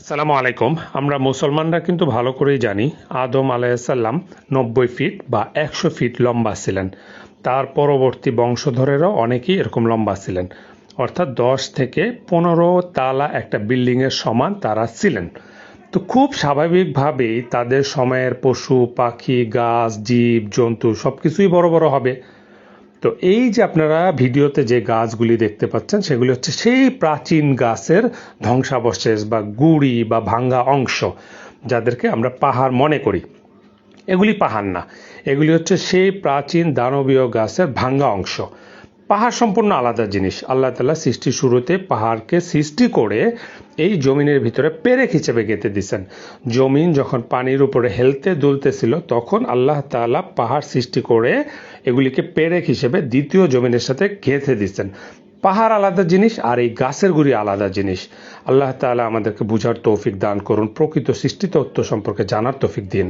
আসসালামু আলাইকুম। আমরা মুসলমানরা কিন্তু ভালো করেই জানি আদম আলাইসাল্লাম 90 ফিট বা 100 ফিট লম্বা ছিলেন। তার পরবর্তী বংশধরেরাও অনেকেই এরকম লম্বা ছিলেন, অর্থাৎ 10 থেকে 15 তালা একটা বিল্ডিংয়ের সমান তারা ছিলেন। তো খুব স্বাভাবিকভাবেই তাদের সময়ের পশু পাখি গাছ জীব জন্তু সব কিছুই বড় বড় হবে। তো এই যে আপনারা ভিডিওতে যে গাছগুলি দেখতে পাচ্ছেন সেগুলি হচ্ছে সেই প্রাচীন গাছের ধ্বংসাবশেষ বা গুড়ি বা ভাঙ্গা অংশ, যাদেরকে আমরা পাহাড় মনে করি। এগুলি পাহাড় না, এগুলি হচ্ছে সেই প্রাচীন দানবীয় গাছের ভাঙ্গা অংশ। পাহাড় সম্পূর্ণ আলাদা জিনিস। আল্লাহ তাআলা সৃষ্টির শুরুতে পাহাড়কে সৃষ্টি করে এই জমিনের ভিতরে পেরেক হিসেবে গেঁথে দিয়েছেন। জমিন যখন পানির উপরে হেলতে দুলতেছিল তখন আল্লাহ তাআলা পাহাড় সৃষ্টি করে এগুলিকে পেরেক হিসেবে দ্বিতীয় জমিনের সাথে গেঁথে দিয়েছেন। পাহাড় আলাদা জিনিস আর এই গাছের গুড়ি আলাদা জিনিস। আল্লাহ তাআলা আমাদেরকে বুঝার তৌফিক দান করুন, প্রকৃত সৃষ্টি তত্ত্ব সম্পর্কে জানার তৌফিক দিন।